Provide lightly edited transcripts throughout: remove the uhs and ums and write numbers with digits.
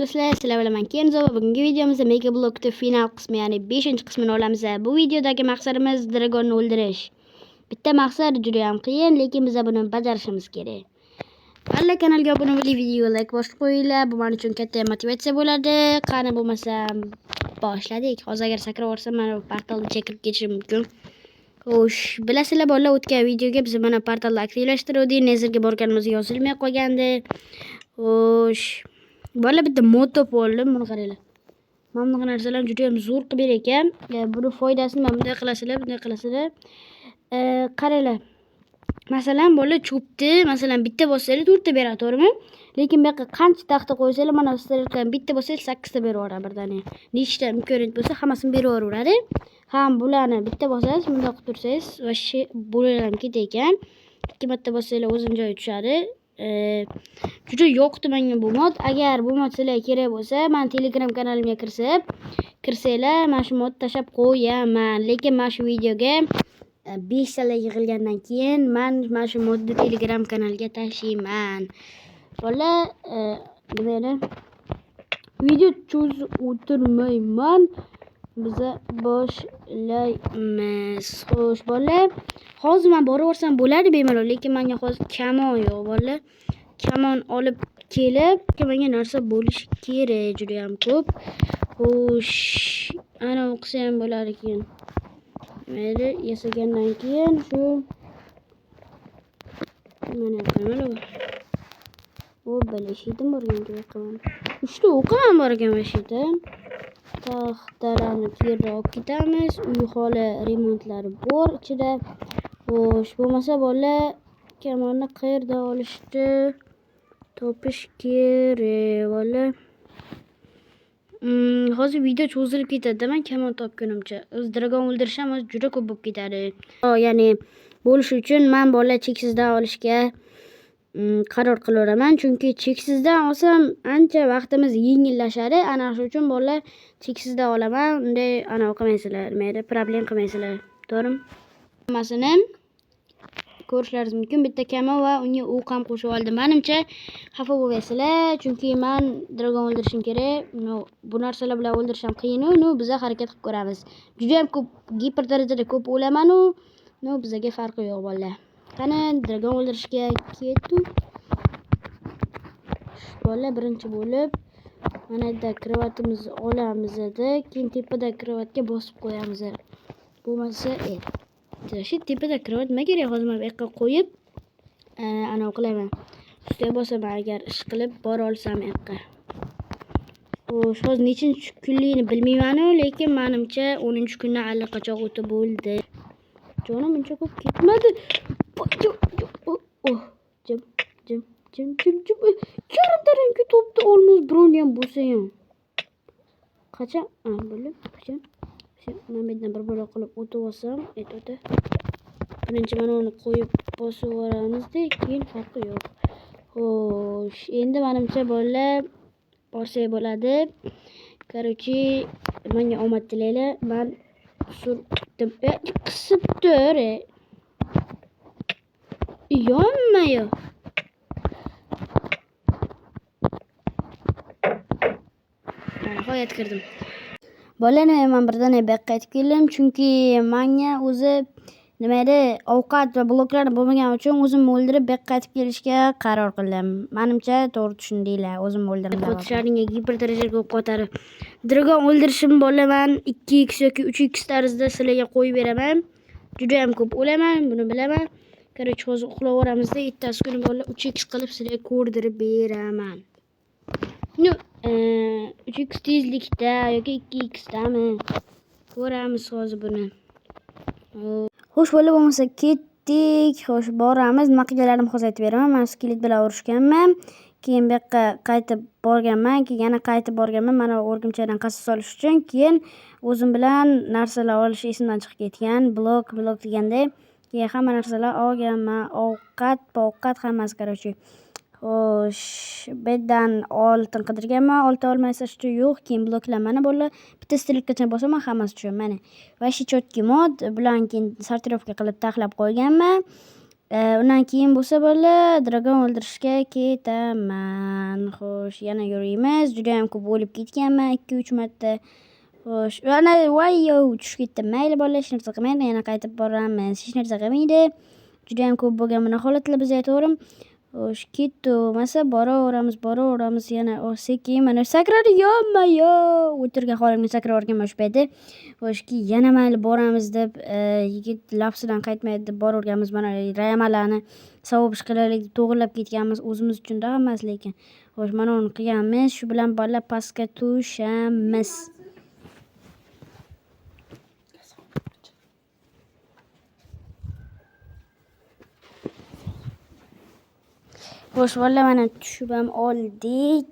do'stlar, sizlar bilan men Kenzo va bugungi videomizda Mega Block'ta final qismi, ya'ni 5-qismini olamiz. Bu videodagi maqsadimiz dragonni o'ldirish. Bitta maqsad juda ham qiyin, lekin biz buni bajarishimiz kerak. Alla kanalga obuna bo'ling, videoga like bosib qo'yinglar. Bu men uchun katta motivatsiya bo'ladi. Qani bo'lmasam boshladik. Hozir agar sakrab yuborsam, mana bu portalni chekib ketishim mumkin. Xo'sh, bilasizlar bolalar, o'tgan videoga biz mana portalni aktivlashtirdik. Nezerga borganimizda yozilmay qolgandi. Xo'sh, bolalar bitta mod topib oldim. Buni qaranglar. Mana bunaqa narsalar juda ham zo'r qilib berar ekan. Buni foydasini mana bunday qilasizlar, bunday qilasizlar. Qaranglar. Masalan, bolalar cho'pni, masalan, bitta bossangiz 4 ta beradi, to'g'rimi? Lekin bu yoqqa qancha taxta qo'ysangiz, mana sizlarga bitta bossangiz 8 ta berib yuboradi birdaniga. Nechta imkoniyat bo'lsa, hammasini berib yuboradi. Ham bularni bitta bossangiz, bunday qilib tursangiz, voshshi bo'lalar ketadi ekan. Ikki marta bossangiz o'zini joyiga tushadi. Juda yoqdi menga bu mod. Agar bu mod sizlarga kerak bo'lsa, men Telegram kanalimga kirsanglar, mana shu mod tashab qo'yaman. Lekin mana shu videoga 5 talar yig'ilgandan keyin men mana shu modni Telegram kanaliga tashlayman. Bolalar, nima video cho'zib o'tirmayman. Biz boshlaymiz. Xo'sh, bolalar, hozir men boraversam bo'ladi bemalol, lekin menga hozir kamon yo'q, bolalar. Kamon olib kelib, menga narsa bo'lishi kerak, juda ham ko'p. Xo'sh, ana o'qisa ham bo'lar ekan. Mayli, yasagandan keyin shu mana qanaqa o bilishdim borganga yoqaman. 3 ta o'q ham bor ekan mashida. Taxtalarni kiyib olib ketamiz. Uy holi remontlari bor ichida. Xo'sh, bo'lmasa bolalar, kamonni qayerda olishdi? Topish kerak, bolalar. Hozir video cho'zilib ketadi, men kamon topgunimcha. O'z dragon o'ldirishim juda ko'p bo'lib ketadi. Ya'ni bo'lish uchun men bolalar cheksizdan olishga qaror qilaveraman, chunki cheksizdan olsam ancha vaqtimiz yengillashadi. Ana shu uchun bolalar cheksizdan olaman. Unday ana qilmaysizlar, mayli, problem qilmaysizlar. To'g'rimi? Hammasini ko'rishlaringiz mumkin. Bitta kamon va unga o'q ham qo'shib oldim. Menimcha xafa bo'lmaysizlar, chunki men dragon o'ldirishim kerak. Bu narsalar bilan o'ldirishim qiyin. Biz harakat qilib ko'ramiz. Juda ham ko'p, giper darajada ko'p o'laman. Bizga farqi yo'q bolalar. Qani dragon o'ldirishga ketdik. Bolalar, birinchi bo'lib mana da kravatimizni olamiz edi. Keyin tepada kravatga bosib qo'yamiz. Bo'lmasa, shu tepada kravat nima kerak? Hozir men bu yoqqa qo'yib, ana qilaman. Ustiga bosaman agar ish qilib bora olsam bu yoqqa. Xo'sh, hozir nechinchi kunligini bilmayman, lekin menimcha 10-kundan allaqachon o'tib bo'ldi. Jonim uncha ko'p ketmadi. Jim. Yarim topdi, olmos bron ham bo'lsa ham. Qachon? Bo'lib, qachon? Men bundan bir bola qilib o'tib olsam, o'ta. Birinchi mana uni qo'yib bosib yuboramizda, keyin farqi yo'q. Xo'sh, endi menimcha bolalar borsak bo'ladi. Короче, menga omad tilaylar. Men surdim. Qisib tur. Yonmayo. Nihoyat kirdim. Bolalar, men birdan bu yoqqa qaytib keldim, chunki menga o'zi nima edi, ovqat va bloklar bo'lmagan uchun o'zimni o'ldirib bu yoqqa qaytib kelishga qaror qildim. Menimcha to'g'ri tushundinglar, o'zimni o'ldirdim. Qo'tishlaringga giper darajaga ko'p qotarib. Dragon o'ldirishim bolaman 2x yoki 3x tarzda sizlarga qo'yib beraman. Juda ham ko'p o'laman, buni bilaman. Короче, hozir uxlayveramizda, ertasi kuni bolalar 3x qilib sizlarga ko'rdirib beraman. 3x tezlikda yoki 2x dami? Ko'ramiz hozir buni. Xo'sh, bolalar, bo'lmasa ketdik. Xo'sh, boramiz. Nima qilganlarimni hozir aytib beraman. Men skelet bilan urushganman. Keyin bu yoqqa qaytib borganman. Keyin yana qaytib borganman. Mana o'rgimchakdan qasos olish uchun. Keyin o'zim bilan narsalar olish esimdan chiqib ketgan. Blok deganda keyin hamma narsalar olganman. Ovqat hammasi, короче. Xo'sh, beddan oltin qidirganman. Oltin olmaysa shu yo'q. Keyin bloklar mana bolalar. Bitta strelkacha bosaman, hammasi shu. Mana. Va shu chotki mod bilan keyin sortirovka qilib taxlab qo'yganman. Undan keyin bo'lsa bola dragon o'ldirishga ketaman. Xo'sh, yana yurimiz. Juda ham ko'p o'lib ketganman 2-3 marta. Xo'sh, ana voyyo tushib ketdim. Mayli bolalar, hech narsa qilmaydi. Yana qaytib boramiz. Hech narsa qilmaydi. Juda ham ko'p bo'lgan buni holatlar biz aytavrim. Xo'sh, ketdi. Boraveramiz yana. Sekin mana sakradi yo. O'tirgan holimga sakraverganman shu paytda. Xo'sh, yana mayli boramiz deb yigit lapsidan qaytmaydi deb boraverganmiz. Mana rayamalarni savob ish qilaylik deb to'g'irlab ketganmiz. O'zimiz uchun da emas lekin. Xo'sh, mana uni qilganmiz. Shu bilan bolalar pastga tushamiz. Xo'sh, bolalar mana tushib ham oldik.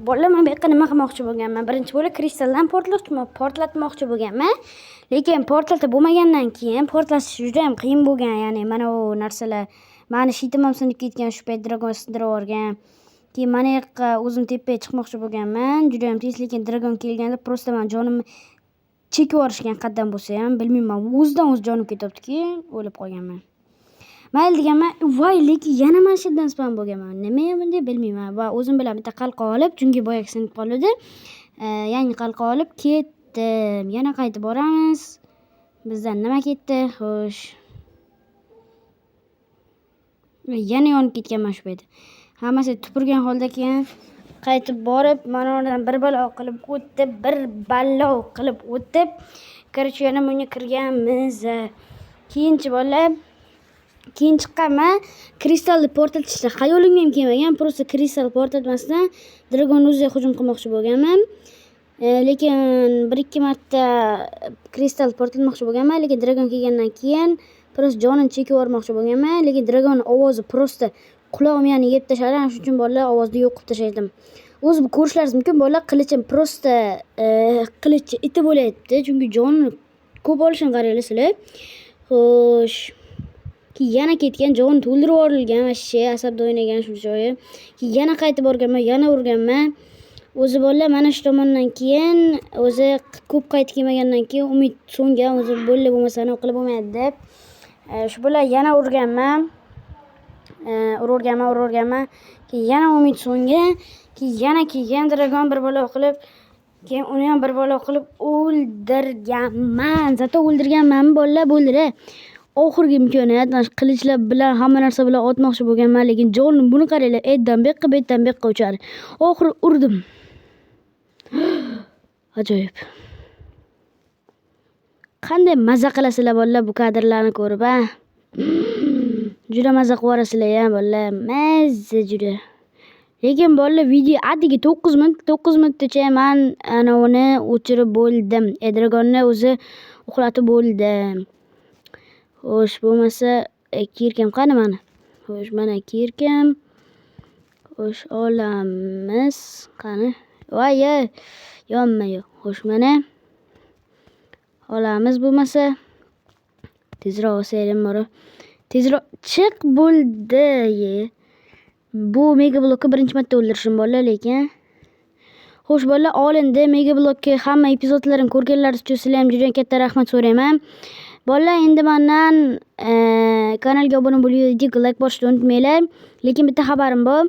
Bolalar men bu yerga nima qilmoqchi bo'lganman? Birinchi bo'lib kristaldan portlatmoqchi bo'lganman. Lekin portlatib bo'lmagandan keyin portlatish juda ham qiyin bo'lgan. Ya'ni mana bu narsalar mani shitim ham sinib ketgan, shu payt dragon sindirib yuborgan. Keyin mana yoqqa o'zim tepaga chiqmoqchi bo'lganman. Juda ham tez, lekin dragon kelganda prosta men jonimni chekib yuborishgan qadam bo'lsa ham, bilmayman. O'zidan o'zi jonim ketyapti-ki, o'lib qolganman. Mayli deganman, voy lekin yana mana shu yerdan spam bo'lganman. Nima ham bunday bilmayman. Va o'zim bilan bitta qalqa olib, chunki boyagi sinib qoldi. Yangi qalqa olib ketdim. Yana qaytib boramiz. Bizdan nima ketdi? Xo'sh. Yana yonib ketganman shu paytda. Hammasi tupurgan holda keyin qaytib borib, mana oradan bir balo qilib o'tib, Короче, yana bunga kirganmiz. Keyin chiqqanman. Kristalni portlatishda xayolimga ham kelmagan. Prosta kristal portlatmasdan dragon o'ziga hujum qilmoqchi bo'lganman. Lekin 1-2 marta kristal portlatmoqchi bo'lganman, lekin dragon kelgandan keyin prosta jonini chekib yubormoqchi bo'lganman, lekin dragon ovozi prosta qulog'imni yani yeb tashladi. Shuning uchun bolalar ovozni yo'q qilib tashladim. O'zi bu ko'rishlaringiz mumkin, bolalar qilichim prosta qilich iti bo'layapti, chunki jonni ko'p olishini qaranglar sizlar. Xo'sh, yana ketgan, joni to'ldirib yuborilgan, vashshe asabda o'ynagan shu joyi. Yana qaytib borganman, yana urganman. O'zi bolalar mana shu tomondan keyin o'zi ko'p qaytib kelmagandan keyin umid so'ngan, o'zi bo'ldi bo'lmasa qilib bo'lmaydi deb. Shu bilan yana urganman. Uraverganman. Keyin yana umid so'ngan. Keyin dragon bir balo qilib, keyin uni ham bir balo qilib o'ldirganman. Zato o'ldirganmanmi bolalar bo'ldi-da. Oxirgi imkoniyat qilichlar bilan hamma narsa bilan otmoqchi bo'lganman, lekin jonim buni qaranglar, etdan bu yoqqa uchadi. Oxiri urdim. Ajoyib. Qanday maza qilasizlar bolalar bu kadrlarni ko'rib, ha? Juda maza qilarasizlar ham bolalar, mazza juda. Lekin bolalar video atigi 9 minutgacha men ana uni o'chirib bo'ldim. Dragonni o'zi uxlatib bo'ldim. Xo'sh, bo'lmasa kirkam qani mana? Xo'sh, mana kirkam. Xo'sh, olamiz. Qani? Voy, yonma-yo. Xo'sh, mana olamiz bo'lmasa. Tezroq olsaydim bora. Tezroq chiq bo'ldi. Bu mega blokni birinchi marta o'ldirishim bolalar, lekin xo'sh bolalar, olindi. Mega blokka hamma epizodlarimni ko'rganlaringiz uchun sizlarga ham juda katta rahmat so'rayman. Bolalar, endi mendan kanalga obuna bo'lib, like bosishni unutmanglar. Lekin bitta xabarim bor.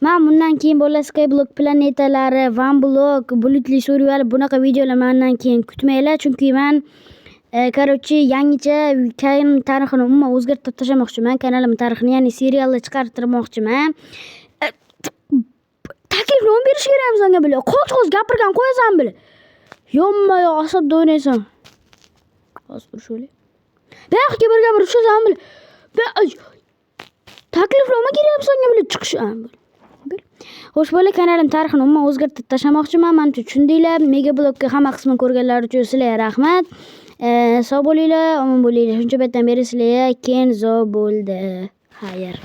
Men bundan keyin bolalar Skyblock planetalari, Vanblock, bulutli survival bunaqa videolar mendan keyin kutmanglar, chunki men Короче, yangicha kanal tarixini umuman o'zgartirib tashlamoqchiman. Kanalim tarixini, ya'ni serialni chiqartirmoqchiman. Taklifni olib berish kerakmi senga bile? Qo'z gapirgan qo'yasan bile. Yonma-yo asabda o'ynaysan. Hozir turisholi. Bu yoqqa bir gapirib tushasan bile. Taklifni olma kerakmi senga bile chiqisham bile. Xo'sh, bolalar, kanalim tarixini umuman o'zgartirib tashlamoqchiman. Menimcha tushundinglar. Mega Blockga hamma qismini ko'rganlar uchun sizlarga rahmat. Sog' bo'linglar, omon bo'linglar. Shuncha paytdan beri sizlarga Kenzo bo'ldi. Xayr.